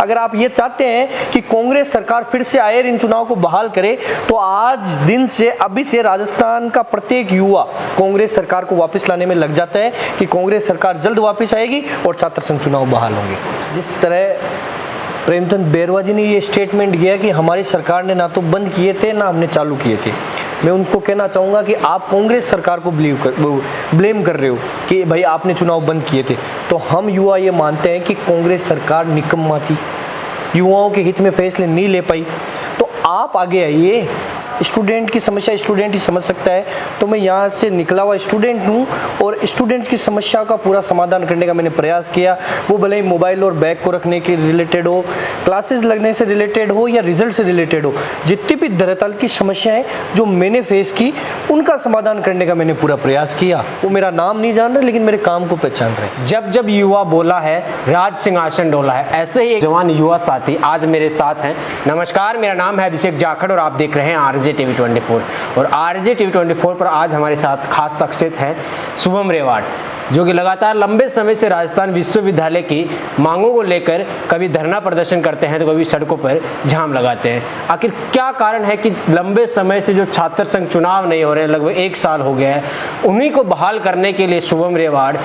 अगर आप ये चाहते हैं कि कांग्रेस सरकार फिर से आए इन चुनाव को बहाल करे, तो आज दिन से अभी से राजस्थान का प्रत्येक युवा कांग्रेस सरकार को वापस लाने में लग जाता है कि कांग्रेस सरकार जल्द वापस आएगी और छात्र संघ चुनाव बहाल होंगे। जिस तरह प्रेमचंद बैरवा जी ने ये स्टेटमेंट किया कि हमारी सरकार ने ना तो बंद किए थे ना हमने चालू किए थे, मैं उनको कहना चाहूँगा कि आप कांग्रेस सरकार को ब्लेम कर रहे हो कि भाई आपने चुनाव बंद किए थे। तो हम युवा ये मानते हैं कि कांग्रेस सरकार निकम्मा थी, युवाओं के हित में फैसले नहीं ले पाई। तो आप आगे आइए, स्टूडेंट की समस्या स्टूडेंट ही समझ सकता है। तो मैं यहाँ से निकला हुआ स्टूडेंट हूँ और स्टूडेंट्स की समस्या का पूरा समाधान करने का मैंने प्रयास किया। वो भले ही मोबाइल और बैग को रखने के रिलेटेड हो, क्लासेस लगने से रिलेटेड हो या रिजल्ट से रिलेटेड हो, जितनी भी धरातल की समस्याएं जो मैंने फेस की उनका समाधान करने का मैंने पूरा प्रयास किया। वो मेरा नाम नहीं जान रहे लेकिन मेरे काम को पहचान रहे। जब जब युवा बोला है राज सिंहासन डोला है, ऐसे ही एक जवान युवा साथी आज मेरे साथ हैं। नमस्कार, मेरा नाम है अभिषेक जाखड़ और आप देख रहे हैं आरजे टीवी 24। और आरजे टीवी 24 पर आज हमारे साथ खास शख्सियत है शुभम रेवाड़, जो कि लगातार लंबे समय से राजस्थान विश्वविद्यालय की मांगों को लेकर कभी धरना प्रदर्शन करते हैं तो कभी सड़कों पर जाम लगाते हैं। आखिर क्या कारण है कि लंबे समय से जो छात्र संघ चुनाव नहीं हो रहे हैं, लगभग 1 साल हो गया है, उन्हीं को बहाल करने के लिए शुभम रेवाड़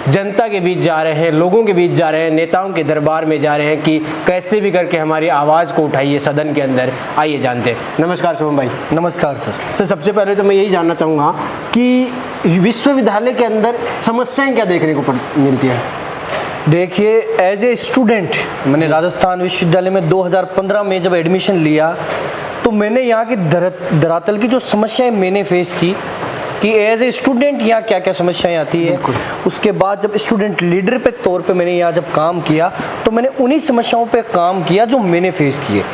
जनता के बीच जा रहे हैं, लोगों के बीच जा रहे हैं, नेताओं के दरबार में जा रहे हैं कि कैसे भी करके हमारी आवाज़ को उठाइए सदन के अंदर। आइए जानते हैं। नमस्कार शुभम भाई। नमस्कार सर। सबसे पहले तो मैं यही जानना चाहूँगा कि विश्वविद्यालय के अंदर समस्याएं क्या देखने को मिलती है? देखिए, एज ए स्टूडेंट मैंने राजस्थान विश्वविद्यालय में 2015 में जब एडमिशन लिया तो मैंने यहाँ की धरातल की जो समस्याएं मैंने फेस की कि एज ए स्टूडेंट यहाँ क्या क्या समस्याएं आती है। उसके बाद जब स्टूडेंट लीडर पे तौर पे मैंने यहाँ जब काम किया तो मैंने उन्हीं समस्याओं पे काम किया जो मैंने फेस किए,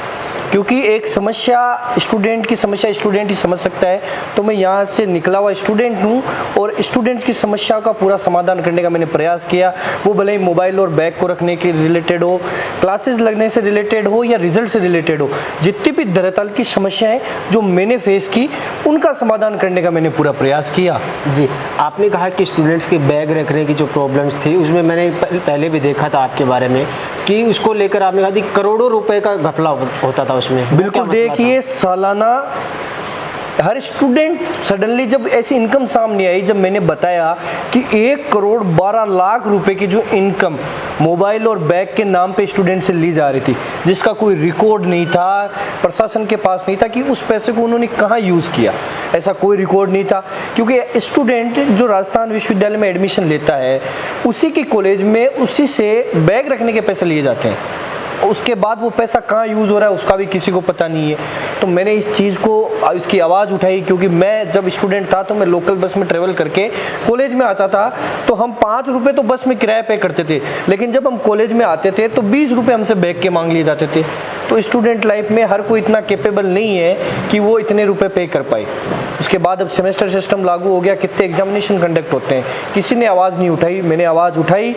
क्योंकि एक समस्या स्टूडेंट की समस्या स्टूडेंट ही समझ सकता है। तो मैं यहाँ से निकला हुआ स्टूडेंट हूँ और स्टूडेंट्स की समस्या का पूरा समाधान करने का मैंने प्रयास किया। वो भले ही मोबाइल और बैग को रखने के रिलेटेड हो, क्लासेस लगने से रिलेटेड हो या रिजल्ट से रिलेटेड हो, जितनी भी धरातल की समस्याएं जो मैंने फेस की उनका समाधान करने का मैंने पूरा प्रयास किया। जी, आपने कहा कि स्टूडेंट्स के बैग रखने की जो प्रॉब्लम्स थी उसमें मैंने पहले भी देखा था आपके बारे में कि उसको लेकर आपने कहा कि करोड़ों रुपए का घपला होता था उसमें। बिल्कुल, देखिए सालाना हर स्टूडेंट सडनली जब ऐसी इनकम सामने आई, जब मैंने बताया कि 1,12,00,000 रुपए की जो इनकम मोबाइल और बैग के नाम पे स्टूडेंट से ली जा रही थी, जिसका कोई रिकॉर्ड नहीं था, प्रशासन के पास नहीं था कि उस पैसे को उन्होंने कहाँ यूज़ किया, ऐसा कोई रिकॉर्ड नहीं था। क्योंकि स्टूडेंट जो राजस्थान विश्वविद्यालय में एडमिशन लेता है उसी के कॉलेज में उसी से बैग रखने के पैसे लिए जाते हैं, उसके बाद वो पैसा कहाँ यूज़ हो रहा है उसका भी किसी को पता नहीं है। तो मैंने इस चीज़ को, इसकी आवाज़ उठाई, क्योंकि मैं जब स्टूडेंट था तो मैं लोकल बस में ट्रेवल करके कॉलेज में आता था तो हम 5 रुपये तो बस में किराया पे करते थे, लेकिन जब हम कॉलेज में आते थे तो 20 रुपये हमसे बैग के मांग लिए जाते थे। तो स्टूडेंट लाइफ में हर कोई इतना कैपेबल नहीं है कि वो इतने रुपए पे कर पाए। उसके बाद अब सेमेस्टर सिस्टम लागू हो गया, कितने एग्जामिनेशन कंडक्ट होते हैं, किसी ने आवाज़ नहीं उठाई, मैंने आवाज़ उठाई।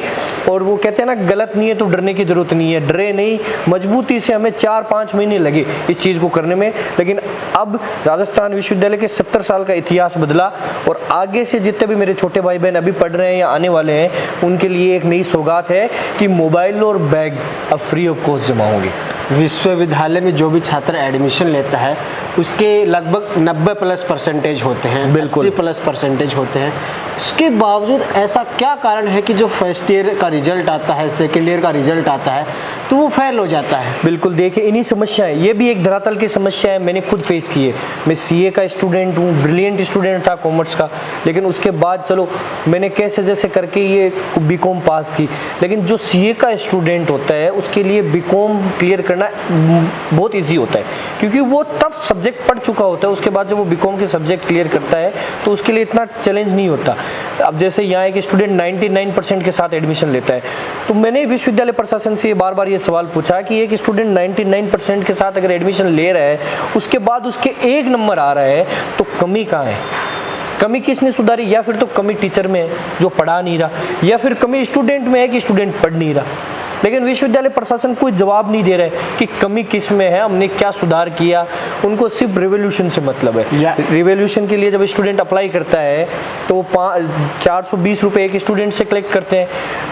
और वो कहते हैं ना, गलत नहीं है तो डरने की ज़रूरत नहीं है, डरे नहीं, मजबूती से हमें 4-5 महीने लगे इस चीज़ को करने में। लेकिन अब राजस्थान विश्वविद्यालय के 70 साल का इतिहास बदला और आगे से जितने भी मेरे छोटे भाई बहन अभी पढ़ रहे हैं या आने वाले हैं उनके लिए एक नई सौगात है कि मोबाइल और बैग अब फ्री ऑफ कॉस्ट जमा होंगे। विश्वविद्यालय में जो भी छात्र एडमिशन लेता है उसके लगभग 90+ % होते हैं, 80+ % होते हैं। उसके बावजूद ऐसा क्या कारण है कि जो फर्स्ट ईयर का रिजल्ट आता है, सेकेंड ईयर का रिजल्ट आता है तो वो फेल हो जाता है? बिल्कुल, देखिए इन्हीं समस्याएं, ये भी एक धरातल की समस्या है, मैंने खुद फेस की है। मैं सीए का स्टूडेंट हूँ, ब्रिलियंट स्टूडेंट था कॉमर्स का, लेकिन उसके बाद चलो मैंने कैसे जैसे करके ये बीकॉम पास की। लेकिन जो सीए का स्टूडेंट होता है उसके लिए बीकॉम क्लियर करना बहुत ईजी होता है, क्योंकि वो टफ सब्जेक्ट पढ़ चुका होता है। उसके बाद जब वो बीकॉम के सब्जेक्ट क्लियर करता है तो उसके लिए इतना चैलेंज नहीं होता। अब जैसे यहाँ एक स्टूडेंट 99% के साथ एडमिशन लेता है, तो मैंने विश्वविद्यालय प्रशासन से बार बार ये सवाल पूछा कि एक स्टूडेंट 99% के साथ अगर एडमिशन ले रहा है, उसके बाद उसके 1 नंबर आ रहा है, तो कमी कहाँ है? कमी किसने सुधारी? या फिर तो कमी टीचर में है जो पढ़ा नहीं रहा, या फिर कमी स्टूडेंट में है कि स्टूडेंट पढ़ नहीं रहा। लेकिन विश्वविद्यालय प्रशासन कोई जवाब नहीं दे रहा है कि कमी किस में है, हमने क्या सुधार किया। उनको सिर्फ रिवोल्यूशन से मतलब है। रिवोल्यूशन के लिए जब स्टूडेंट अप्लाई करता है तो 420 रुपये एक स्टूडेंट से कलेक्ट करते हैं,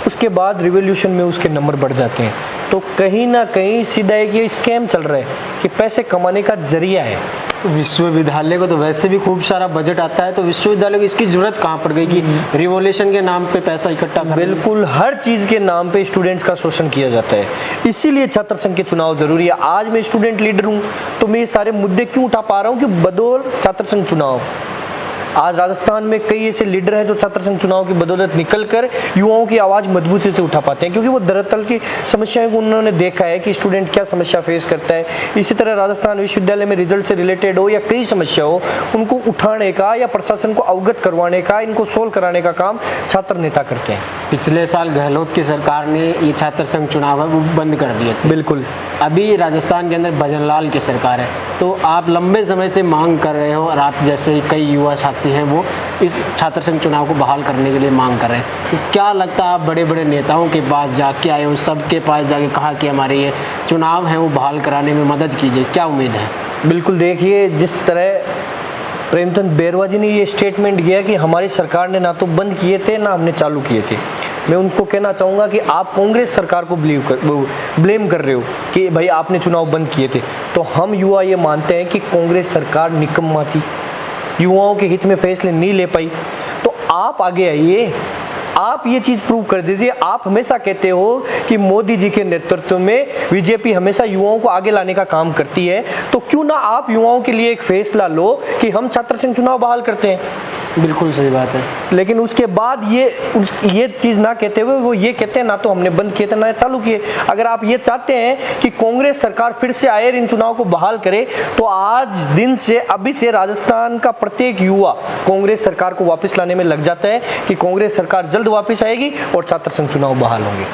उसके बाद रिवोल्यूशन में उसके नंबर बढ़ जाते हैं। तो कहीं ना कहीं सीधा एक ये स्कैम चल रहा है कि पैसे कमाने का जरिया है। विश्वविद्यालय को तो वैसे भी खूब सारा बजट आता है, तो विश्वविद्यालय को इसकी जरूरत कहाँ पड़ गई कि रिवोल्यूशन के नाम पे पैसा इकट्ठा करना? बिल्कुल, हर चीज़ के नाम पे स्टूडेंट्स का शोषण किया जाता है, इसीलिए छात्र संघ के चुनाव जरूरी है। आज मैं स्टूडेंट लीडर हूँ तो मैं ये सारे मुद्दे क्यों उठा पा रहा हूँ कि बदौल छात्र संघ चुनाव। आज राजस्थान में कई ऐसे लीडर हैं जो छात्र संघ चुनाव की बदौलत निकलकर युवाओं की आवाज़ मजबूती से उठा पाते हैं, क्योंकि वो दरअसल की समस्याओं को उन्होंने देखा है कि स्टूडेंट क्या समस्या फेस करता है। इसी तरह राजस्थान विश्वविद्यालय में रिजल्ट से रिलेटेड हो या कई समस्या हो, उनको उठाने का या प्रशासन को अवगत करवाने का, इनको सोल्व कराने का काम छात्र नेता करते हैं। पिछले साल गहलोत की सरकार ने ये छात्र संघ चुनाव है वो बंद कर दिए थे। बिल्कुल। अभी राजस्थान के अंदर भजनलाल की सरकार है, तो आप लंबे समय से मांग कर रहे हो और आप जैसे कई युवा साथी हैं वो इस छात्र संघ चुनाव को बहाल करने के लिए मांग कर रहे हैं। तो क्या लगता है आप बड़े बड़े नेताओं के पास जाके आए हो, सबके पास जाके कहा कि हमारे ये चुनाव है वो बहाल कराने में मदद कीजिए, क्या उम्मीद है? बिल्कुल, देखिए जिस तरह प्रेमचंद बेरवा जी ने ये स्टेटमेंट किया कि हमारी सरकार ने ना तो बंद किए थे ना हमने चालू किए थे, मैं उनको कहना चाहूँगा कि आप कांग्रेस सरकार को ब्लेम कर रहे हो कि भाई आपने चुनाव बंद किए थे। तो हम युवा ये मानते हैं कि कांग्रेस सरकार निकम्मा थी, युवाओं के हित में फैसले नहीं ले पाई। तो आप आगे आइए, आप ये चीज़ प्रूव कर दीजिए। आप हमेशा कहते हो कि मोदी जी के नेतृत्व में बीजेपी हमेशा युवाओं को आगे लाने का काम करती है, तो क्यों ना आप युवाओं के लिए एक फैसला लो कि हम छात्र संघ चुनाव बहाल करते हैं। बिल्कुल सही बात है। लेकिन उसके बाद ये चीज़ ना कहते हुए वो ये कहते हैं ना तो हमने बंद किए थे ना चालू किए। अगर आप ये चाहते हैं कि कांग्रेस सरकार फिर से आए इन चुनाव को बहाल करे, तो आज दिन से अभी से राजस्थान का प्रत्येक युवा कांग्रेस सरकार को वापस लाने में लग जाता है कि कांग्रेस सरकार जल्द वापस आएगी और छात्र संघ चुनाव बहाल होंगे।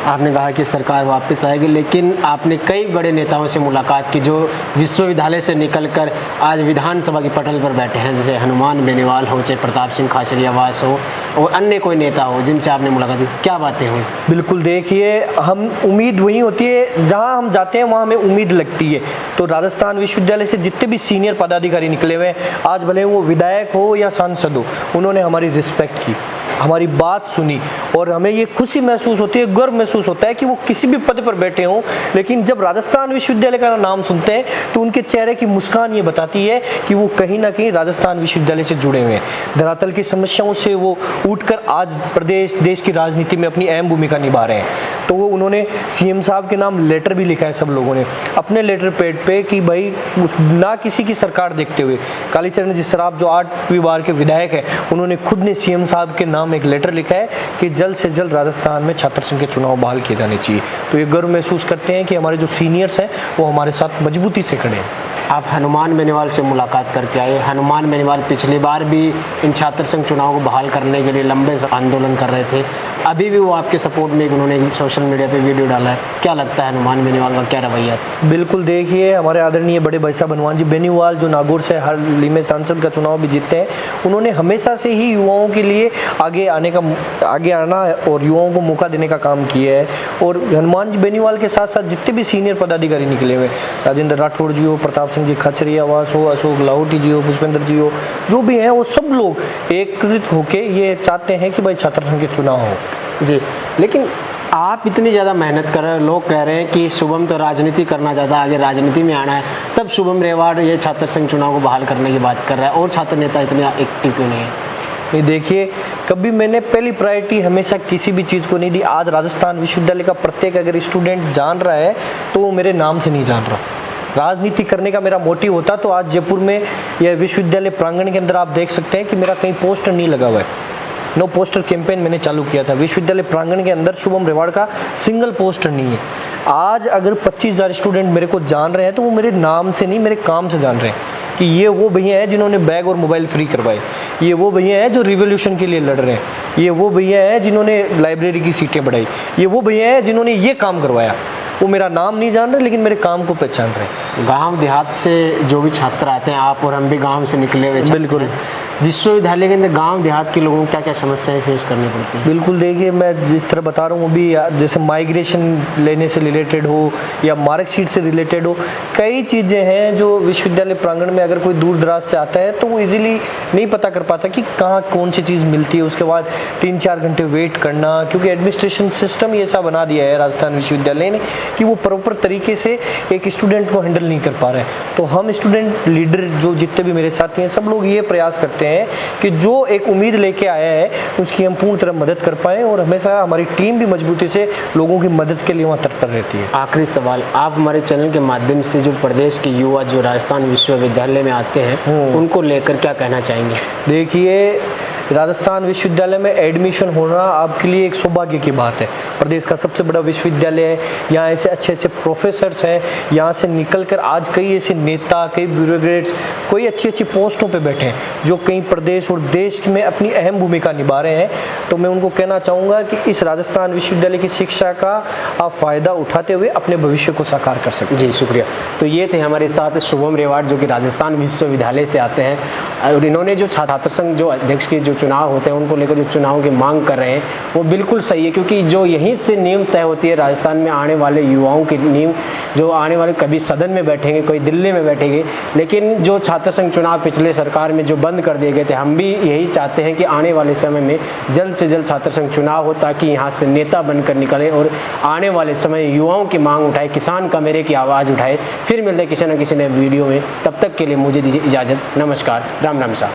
आपने कहा कि सरकार वापस आएगी, लेकिन आपने कई बड़े नेताओं से मुलाकात की जो विश्वविद्यालय से निकलकर आज विधानसभा की पटल पर बैठे हैं, जैसे हनुमान बेनीवाल हो, चाहे प्रताप सिंह खाचरियावास हो और अन्य कोई नेता हो जिनसे आपने मुलाकात की, क्या बातें हुई? बिल्कुल, देखिए हम उम्मीद वही होती है जहां हम जाते हैं वहां हमें उम्मीद लगती है। तो राजस्थान विश्वविद्यालय से जितने भी सीनियर पदाधिकारी निकले हुए हैं, आज भले वो विधायक हो या सांसद हो, उन्होंने हमारी रिस्पेक्ट की, हमारी बात सुनी और हमें ये खुशी महसूस होती है, गर्व महसूस होता है कि वो किसी भी पद पर बैठे हों, लेकिन जब राजस्थान विश्वविद्यालय का नाम सुनते हैं तो उनके चेहरे की मुस्कान ये बताती है कि वो कहीं ना कहीं राजस्थान विश्वविद्यालय से जुड़े हुए हैं। धरातल की समस्याओं से वो उठकर आज प्रदेश देश की राजनीति में अपनी अहम भूमिका निभा रहे हैं। तो वो उन्होंने सीएम साहब के नाम लेटर भी लिखा है सब लोगों ने अपने लेटर पैड पे कि भाई ना किसी की सरकार देखते हुए कालीचरण जी सराफ जो 8वीं बार के विधायक हैं, उन्होंने खुद ने सीएम साहब के नाम एक लेटर लिखा है कि जल्द से जल्द राजस्थान में छात्र संघ के चुनाव बहाल किए जाने चाहिए। तो ये गर्व महसूस करते हैं कि हमारे जो सीनियर्स हैं वो हमारे साथ मजबूती से खड़े हैं। आप हनुमान बेनीवाल से मुलाकात करके आए। हनुमान बेनीवाल पिछली बार भी इन छात्र संघ चुनाव को बहाल करने के लिए लंबे आंदोलन कर रहे थे, अभी भी वो आपके सपोर्ट में उन्होंने सोशल मीडिया पे वीडियो डाला है। क्या लगता है हनुमान बेनीवाल का क्या रवैया था? बिल्कुल, देखिए हमारे आदरणीय बड़े भाई साहब हनुमान जी बेनीवाल जो नागौर से हाल ही में सांसद का चुनाव भी जीते हैं, उन्होंने हमेशा से ही युवाओं के लिए आगे आना और युवाओं को मौका देने का काम किया है। और हनुमान जी बेनीवाल के साथ साथ जितने भी सीनियर पदाधिकारी निकले हुए, राजेंद्र राठौड़ जी हो, प्रताप सिंह जी खाचरियावास हो, अशोक लाहौटी जी हो, पुष्पेंद्र जी हो, जो भी हैं वो सब लोग एकत्रित होके ये चाहते हैं कि भाई छात्र संघ के चुनाव हो। जी, लेकिन आप इतनी ज़्यादा मेहनत कर रहे हैं, लोग कह रहे हैं कि शुभम तो राजनीति करना चाहता है, आगे राजनीति में आना है, तब शुभम रेवाड़ ये छात्र संघ चुनाव को बहाल करने की बात कर रहा है और छात्र नेता इतने एक्टिव क्यों नहीं है? ये देखिए, कभी मैंने पहली प्रायोरिटी हमेशा किसी भी चीज़ को नहीं दी। आज राजस्थान विश्वविद्यालय का प्रत्येक अगर स्टूडेंट जान रहा है तो वो मेरे नाम से नहीं जान रहा। राजनीति करने का मेरा मोटिव होता तो आज जयपुर में या विश्वविद्यालय प्रांगण के अंदर आप देख सकते हैं कि मेरा कहीं पोस्टर नहीं लगा हुआ है। नो पोस्टर कैंपेन मैंने चालू किया था। विश्वविद्यालय प्रांगण के अंदर शुभम रेवाड़ का सिंगल पोस्टर नहीं है। आज अगर 25,000 स्टूडेंट मेरे को जान रहे हैं तो वो मेरे नाम से नहीं, मेरे काम से जान रहे हैं कि ये वो भैया हैं जिन्होंने बैग और मोबाइल फ्री करवाए, ये वो भैया हैं जो रिवोल्यूशन के लिए लड़ रहे हैं, ये वो भैया हैं जिन्होंने लाइब्रेरी की सीटें बढ़ाई, ये वो भैया हैं जिन्होंने ये काम करवाया। वो मेरा नाम नहीं जान रहे लेकिन मेरे काम को पहचान रहे हैं। गांव देहात से जो भी छात्र आते हैं, आप और हम भी गांव से निकले हुए, बिल्कुल, विश्वविद्यालय के अंदर गांव देहात के लोगों को क्या क्या समस्याएं फेस करनी पड़ती हैं? बिल्कुल, देखिए मैं जिस तरह बता रहा हूँ अभी, जैसे माइग्रेशन लेने से रिलेटेड हो या मार्कशीट से रिलेटेड हो, कई चीज़ें हैं जो विश्वविद्यालय प्रांगण में अगर कोई दूर दराज से आता है तो वो इजीली नहीं पता कर पाता कि कहाँ कौन सी चीज़ मिलती है। उसके बाद 3-4 घंटे वेट करना, क्योंकि एडमिनिस्ट्रेशन सिस्टम ही ऐसा बना दिया है राजस्थान विश्वविद्यालय ने कि वो प्रॉपर तरीके से एक स्टूडेंट को हैंडल नहीं कर पा रहे हैं। तो हम स्टूडेंट लीडर जो जितने भी मेरे साथी हैं, सब लोग ये प्रयास करते हैं कि जो एक उम्मीद लेके आया है उसकी हम पूर्ण तरह मदद कर पाएँ, और हमेशा हमारी टीम भी मजबूती से लोगों की मदद के लिए वहाँ तत्पर रहती है। आखिरी सवाल, आप हमारे चैनल के माध्यम से जो प्रदेश के युवा जो राजस्थान विश्वविद्यालय में आते हैं उनको लेकर क्या कहना चाहेंगे? देखिए, राजस्थान विश्वविद्यालय में एडमिशन होना आपके लिए एक सौभाग्य की बात है। प्रदेश का सबसे बड़ा विश्वविद्यालय है, यहाँ ऐसे अच्छे अच्छे प्रोफेसर्स हैं, यहाँ से निकलकर आज कई ऐसे नेता, कई ब्यूरोक्रेट्स, कोई अच्छी अच्छी पोस्टों पे बैठे हैं जो कई प्रदेश और देश में अपनी अहम भूमिका निभा रहे हैं। तो मैं उनको कहना चाहूँगा कि इस राजस्थान विश्वविद्यालय की शिक्षा का आप फ़ायदा उठाते हुए अपने भविष्य को साकार कर सकते हैं। जी शुक्रिया। तो ये थे हमारे साथ शुभम रेवाड़ जो कि राजस्थान विश्वविद्यालय से आते हैं, और इन्होंने जो छात्र संघ जो अध्यक्ष के जो चुनाव होते हैं उनको लेकर जो चुनाव की मांग कर रहे हैं वो बिल्कुल सही है, क्योंकि जो यहीं से नींव तय होती है राजस्थान में आने वाले युवाओं की नींव, जो आने वाले कभी सदन में बैठेंगे, कोई दिल्ली में बैठेंगे। लेकिन जो छात्र संघ चुनाव पिछले सरकार में जो बंद कर दिए गए थे, हम भी यही चाहते हैं कि आने वाले समय में जल्द से जल्द छात्र संघ चुनाव हो, ताकि यहाँ से नेता बनकर निकले और आने वाले समय युवाओं की मांग उठाए, किसान का मेरे की आवाज़ उठाए। फिर मिलते किसी न किसी नए वीडियो में, तब तक के लिए मुझे दीजिए इजाज़त। नमस्कार, राम राम साहब।